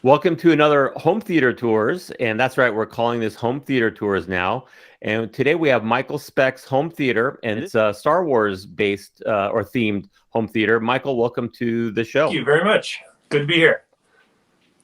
Welcome to another Home Theater Tours, and that's right, we're calling this Home Theater Tours now. And today we have Michael Speck's Home Theater, and it's a Star Wars based or themed home theater. Michael, welcome to the show. Thank you very much. Good to be here.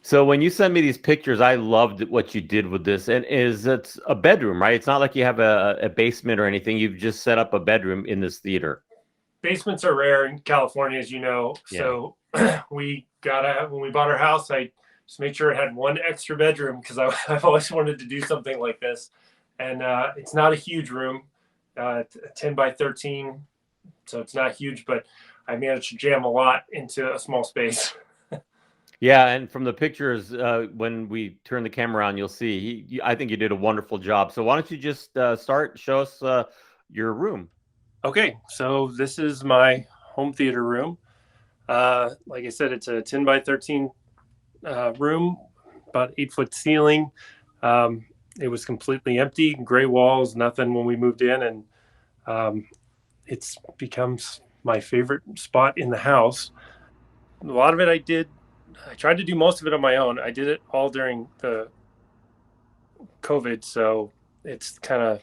So when you sent me these pictures, I loved what you did with this. And it's a bedroom, right? It's not like you have a basement or anything. You've just set up a bedroom in this theater. Basements are rare in California, as you know. Yeah. So when we bought our house, I just made sure it had one extra bedroom because I've always wanted to do something like this. And it's not a huge room, 10 by 13. So it's not huge, but I managed to jam a lot into a small space. Yeah, and from the pictures, when we turn the camera on, you'll see, I think you did a wonderful job. So why don't you just show us your room. Okay, so this is my home theater room. Like I said, it's a 10 by 13 room, about 8-foot ceiling. It was completely empty, gray walls, nothing when we moved in, and it's become my favorite spot in the house. A lot of it I tried to do most of it on my own. I did it all during the COVID, so it's kind of,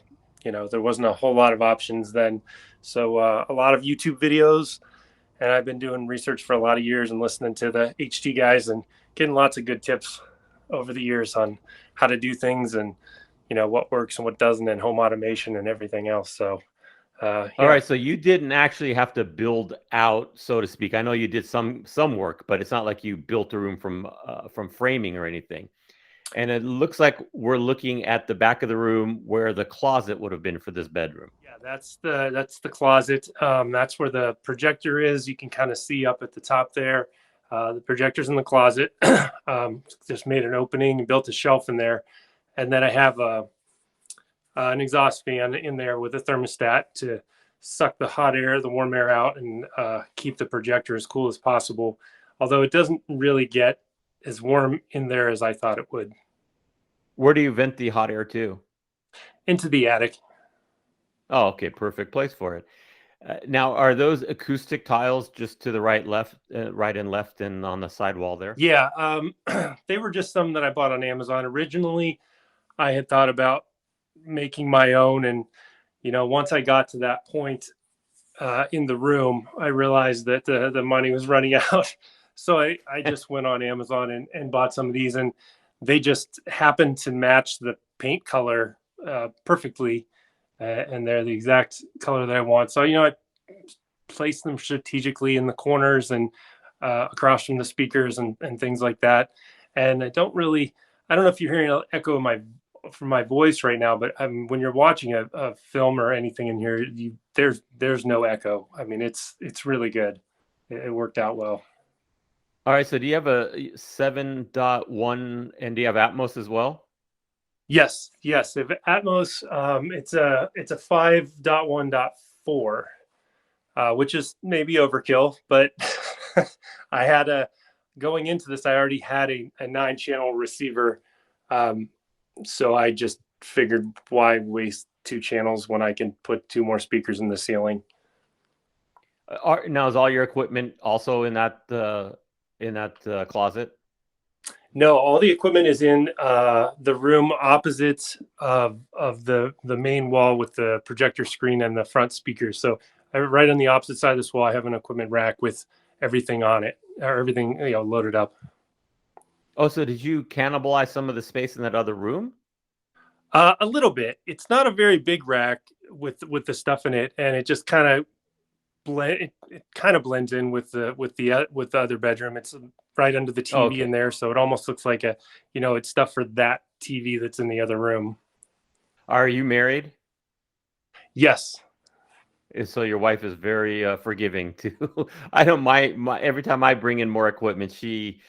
there wasn't a whole lot of options then. So a lot of YouTube videos, and I've been doing research for a lot of years and listening to the HD guys and getting lots of good tips over the years on how to do things and, what works and what doesn't, and home automation and everything else. So yeah. All right, so you didn't actually have to build out, so to speak. I know you did some work, but it's not like you built a room from framing or anything. And it looks like we're looking at the back of the room where the closet would have been for this bedroom. Yeah, that's the closet. That's where the projector is. You can kind of see up at the top there. The projector's in the closet. Just made an opening and built a shelf in there, and then I have an exhaust fan in there with a thermostat to suck the hot air, the warm air out, and keep the projector as cool as possible. Although it doesn't really get as warm in there as I thought it would. Where do you vent the hot air to? Into the attic. Oh, okay, perfect place for it. Now, are those acoustic tiles just to the right and left, and on the sidewall there? Yeah, they were just some that I bought on Amazon. Originally, I had thought about making my own, and once I got to that point in the room, I realized that the money was running out. So I just went on Amazon and bought some of these, and they just happened to match the paint color perfectly, and they're the exact color that I want. So I placed them strategically in the corners and across from the speakers and things like that. And I don't know if you're hearing an echo from my voice right now, but when you're watching a film or anything in here, there's no echo. I mean, it's really good. It worked out well. All right. So do you have a 7.1 and do you have Atmos as well? Yes. If Atmos, it's a 5.1.4, which is maybe overkill, but going into this, I already had a 9-channel receiver. So I just figured, why waste 2 channels when I can put 2 more speakers in the ceiling? Now, is all your equipment also in that closet? No, all the equipment is in the room opposite of the main wall with the projector screen and the front speakers. So right on the opposite side of this wall, I have an equipment rack with everything on it, or everything loaded up. Oh, so did you cannibalize some of the space in that other room? A little bit. It's not a very big rack with the stuff in it, and it just kind of blends in with the other bedroom. It's right under the TV in there, so it almost looks like it's stuff for that TV that's in the other room. Are you married? Yes. So your wife is very forgiving too. I don't every time I bring in more equipment, she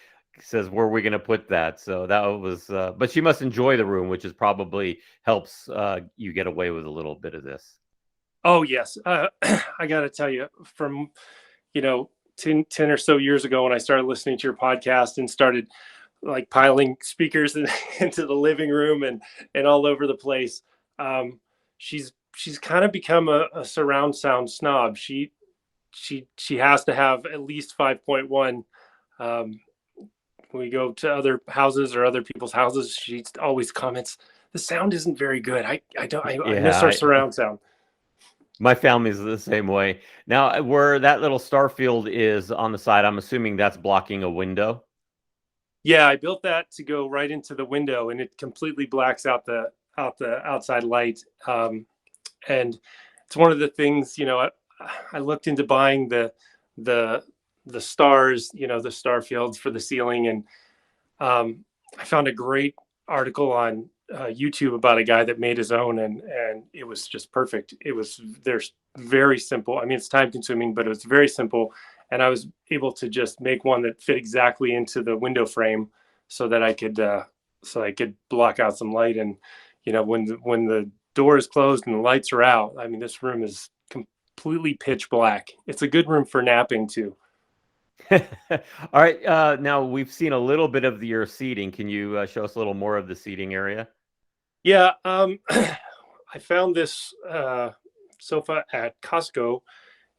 says, where are we going to put that? So that was, but she must enjoy the room, which is probably helps you get away with a little bit of this. Oh, yes. I got to tell you, from, 10 or so years ago, when I started listening to your podcast and started like piling speakers into the living room and all over the place, she's kind of become a surround sound snob. She has to have at least 5.1 we go to other houses or other people's houses, she always comments, "The sound isn't very good. I miss our Yeah, surround sound." my family's the same way. Now, where that little star field is on the side, I'm assuming that's blocking a window. Yeah, I built that to go right into the window, and it completely blacks out the outside light. And it's one of the things, I looked into buying the the stars, the star fields for the ceiling, and I found a great article on YouTube about a guy that made his own, and it was just perfect. There's very simple. I mean, it's time consuming, but it was very simple, and I was able to just make one that fit exactly into the window frame, so that I could block out some light. And when the door is closed and the lights are out, I mean, this room is completely pitch black. It's a good room for napping too. All right. Now we've seen a little bit of your seating. Can you show us a little more of the seating area? Yeah, I found this sofa at Costco.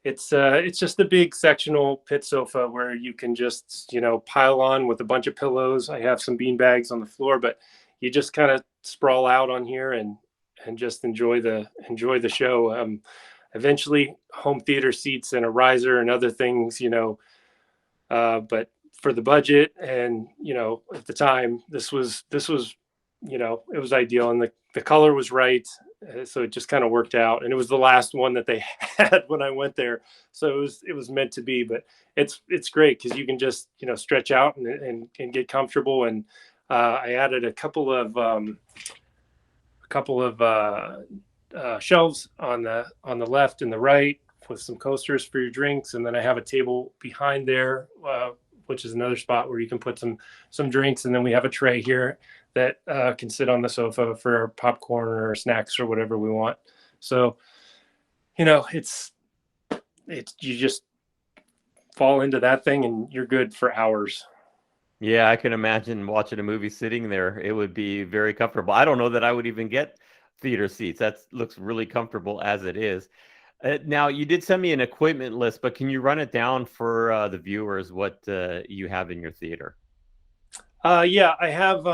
It's just a big sectional pit sofa where you can just pile on with a bunch of pillows. I have some bean bags on the floor, but you just kind of sprawl out on here and just enjoy the show. Eventually, home theater seats and a riser and other things, but for the budget and at the time, this was it was ideal, and the color was right. So it just kind of worked out, and it was the last one that they had when I went there, so it was meant to be. But it's great because you can just stretch out and get comfortable. And I added a couple of shelves on the left and the right with some coasters for your drinks, and then I have a table behind there, which is another spot where you can put some drinks, and then we have a tray here that can sit on the sofa for popcorn or snacks or whatever we want. So it's you just fall into that thing and you're good for hours. Yeah, I can imagine watching a movie sitting there. It would be very comfortable. I don't know that I would even get theater seats. That looks really comfortable as it is. Now, you did send me an equipment list, but can you run it down for the viewers what you have in your theater? Yeah, I have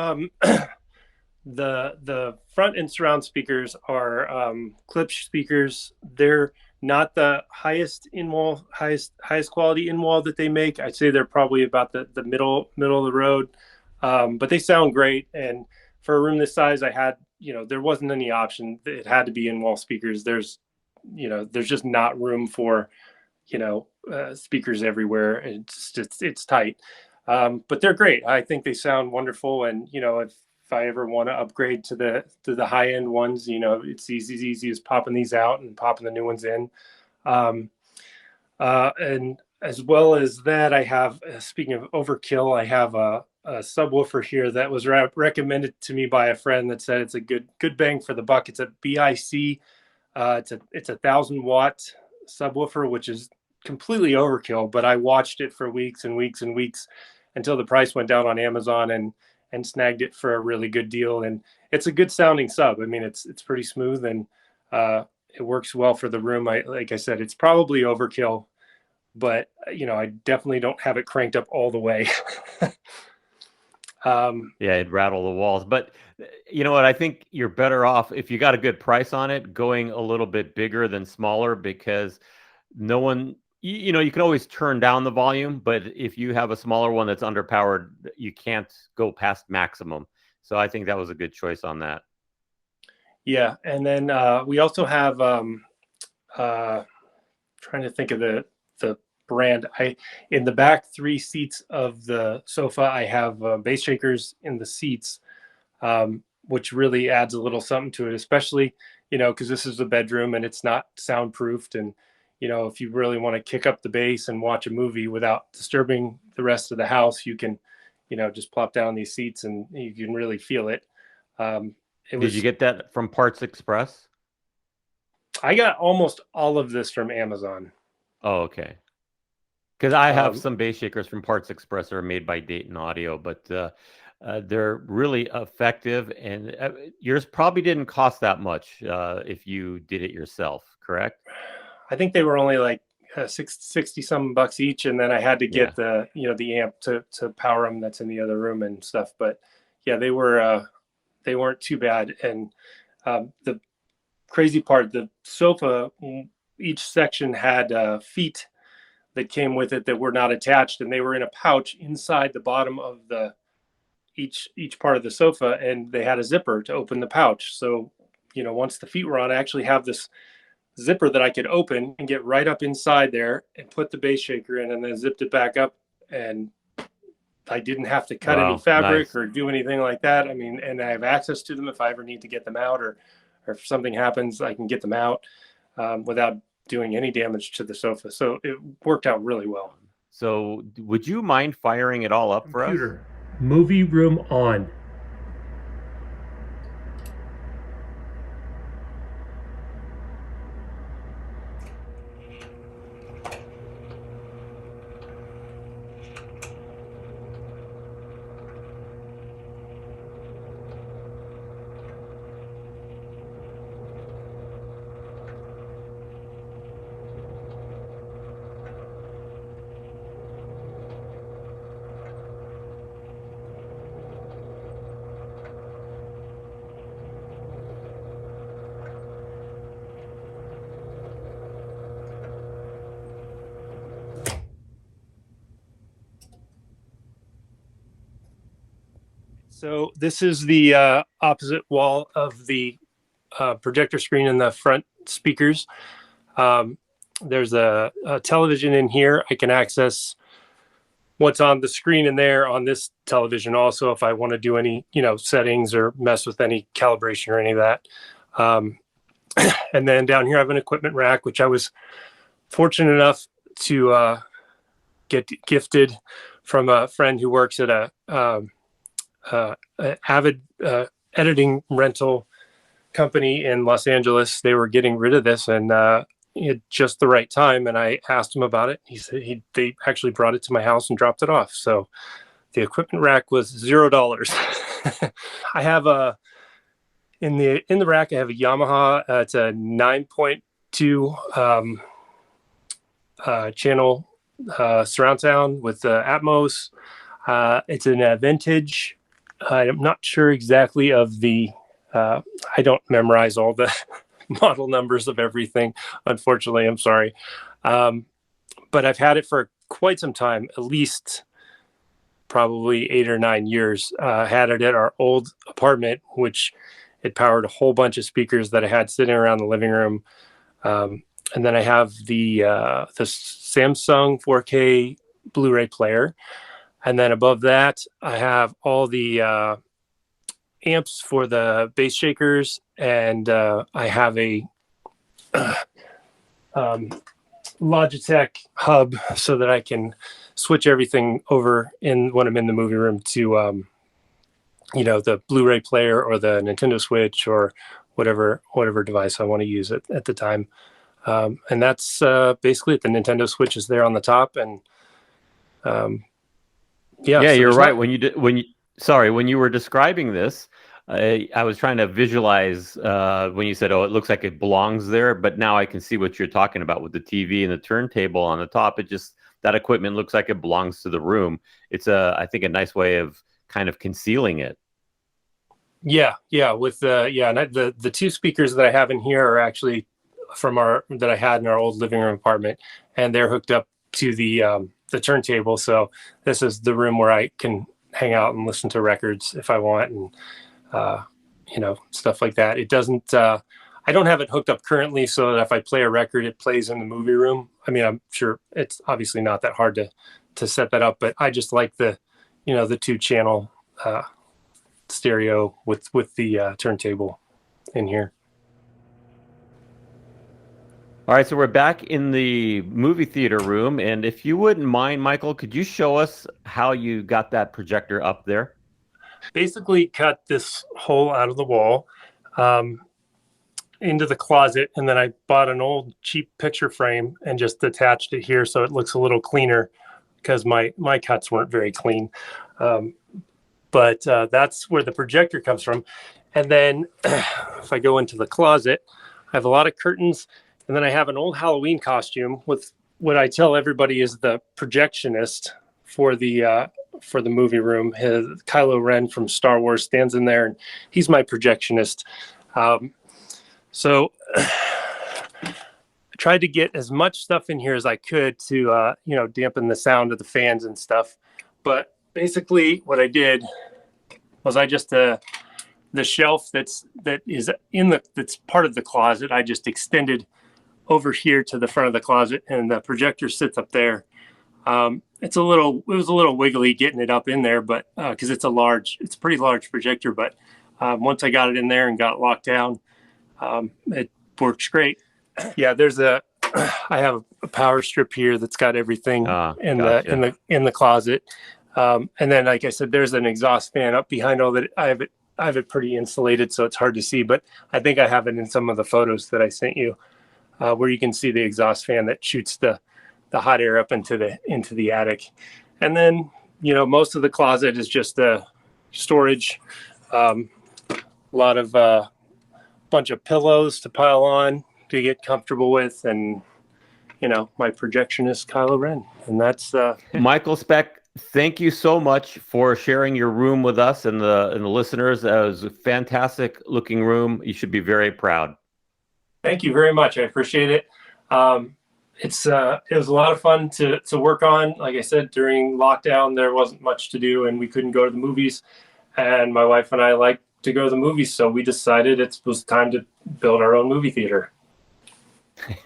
the front and surround speakers are Klipsch speakers. They're not the highest highest quality in wall that they make. I'd say they're probably about the middle of the road, but they sound great. And for a room this size, I had there wasn't any option. It had to be in wall speakers. There's just not room for speakers everywhere. It's tight. But they're great. I think they sound wonderful. And if I ever want to upgrade to the high end ones, it's easy as popping these out and popping the new ones in. And as well as that, I have, speaking of overkill, I have a subwoofer here that was recommended to me by a friend that said it's a good bang for the buck. It's a BIC. It's 1,000-watt subwoofer, which is completely overkill. But I watched it for weeks and weeks and weeks until the price went down on Amazon, and snagged it for a really good deal. And it's a good sounding sub. I mean, it's pretty smooth, and it works well for the room. Like I said, it's probably overkill, but I definitely don't have it cranked up all the way. Yeah, it'd rattle the walls. But you know what? I think you're better off if you got a good price on it, going a little bit bigger than smaller, because no one, you can always turn down the volume, but if you have a smaller one that's underpowered, you can't go past maximum. So I think that was a good choice on that. Yeah, and then we also have trying to think of the brand. In the back 3 seats of the sofa, I have bass shakers in the seats, which really adds a little something to it, especially because this is a bedroom and it's not soundproofed. And if you really want to kick up the bass and watch a movie without disturbing the rest of the house, you can just plop down these seats and you can really feel it. Did you get that from Parts Express? I got almost all of this from Amazon. Oh, okay. Because I have some bass shakers from Parts Express that are made by Dayton Audio, but they're really effective. And yours probably didn't cost that much if you did it yourself, correct? I think they were only like 60 some bucks each, and then I had to get the the amp to power them that's in the other room and stuff. But yeah, they weren't too bad. And the crazy part, the sofa, each section had feet that came with it that were not attached, and they were in a pouch inside the bottom of the each part of the sofa, and they had a zipper to open the pouch. So once the feet were on, I actually have this zipper that I could open and get right up inside there and put the bass shaker in, and then zipped it back up, and I didn't have to cut any fabric or do anything like that. I mean, and I have access to them if I ever need to get them out, or if something happens, I can get them out without doing any damage to the sofa. So it worked out really well. So would you mind firing it all up for us? Movie room on. So this is the opposite wall of the projector screen in the front speakers. There's a television in here. I can access what's on the screen in there on this television also if I want to do any settings or mess with any calibration or any of that. And then down here I have an equipment rack, which I was fortunate enough to get gifted from a friend who works at a avid editing rental company in Los Angeles. They were getting rid of this, and at just the right time. And I asked him about it. He said they actually brought it to my house and dropped it off. So the equipment rack was $0. I have in the rack. I have a Yamaha. It's a 9.2 channel surround sound with Atmos. It's in a vintage. I'm not sure exactly of the, I don't memorize all the model numbers of everything. Unfortunately, I'm sorry. But I've had it for quite some time, at least probably 8 or 9 years. Had it at our old apartment, which it powered a whole bunch of speakers that I had sitting around the living room. And then I have the Samsung 4K Blu-ray player. And then above that, I have all the amps for the bass shakers, and I have a Logitech hub so that I can switch everything over when I'm in the movie room to the Blu-ray player or the Nintendo Switch or whatever device I want to use at the time. And that's basically it. The Nintendo Switch is there on the top, and yeah, so you're right. When you were describing this, I was trying to visualize when you said, "Oh, it looks like it belongs there," but now I can see what you're talking about with the TV and the turntable on the top. It just, that equipment looks like it belongs to the room. It's I think a nice way of kind of concealing it. Yeah. With the two speakers that I have in here are actually that I had in our old living room apartment, and they're hooked up to the turntable. So this is the room where I can hang out and listen to records if I want, and stuff like that. It doesn't I don't have it hooked up currently so that if I play a record, it plays in the movie room. I mean, I'm sure it's obviously not that hard to set that up, but I just like the 2-channel stereo with the turntable in here. All right, so we're back in the movie theater room, and if you wouldn't mind, Michael, could you show us how you got that projector up there? Basically cut this hole out of the wall into the closet, and then I bought an old cheap picture frame and just attached it here so it looks a little cleaner, because my cuts weren't very clean. But that's where the projector comes from. And then if I go into the closet, I have a lot of curtains, and then I have an old Halloween costume with what I tell everybody is the projectionist for the movie room. Kylo Ren from Star Wars stands in there, and he's my projectionist. So I tried to get as much stuff in here as I could to dampen the sound of the fans and stuff. But basically, what I did was I just the shelf that's part of the closet, I just extended over here to the front of the closet, and the projector sits up there. It was a little wiggly getting it up in there, but because it's a pretty large projector. But once I got it in there and got it locked down, it works great. Yeah, I have a power strip here that's got everything in the closet. And then, like I said, there's an exhaust fan up behind all that. I have it pretty insulated, so it's hard to see, but I think I have it in some of the photos that I sent you, where you can see the exhaust fan that shoots the hot air up into the attic. And then, most of the closet is just storage, a lot of bunch of pillows to pile on to get comfortable with, and my projectionist Kylo Ren. And that's Michael Speck. Thank you so much for sharing your room with us and the listeners. It was a fantastic looking room. You should be very proud. Thank you very much. I appreciate it. It was a lot of fun to work on. Like I said, during lockdown, there wasn't much to do and we couldn't go to the movies. And my wife and I like to go to the movies, so we decided it was time to build our own movie theater.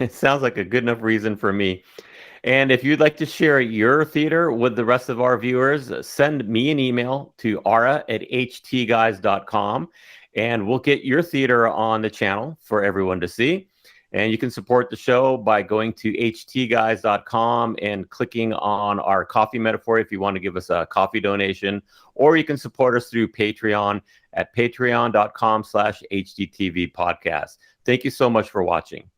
It sounds like a good enough reason for me. And if you'd like to share your theater with the rest of our viewers, send me an email to aura@htguys.com, and we'll get your theater on the channel for everyone to see. And you can support the show by going to htguys.com and clicking on our coffee metaphor if you want to give us a coffee donation, or you can support us through Patreon at patreon.com/hdtv podcast. Thank you so much for watching.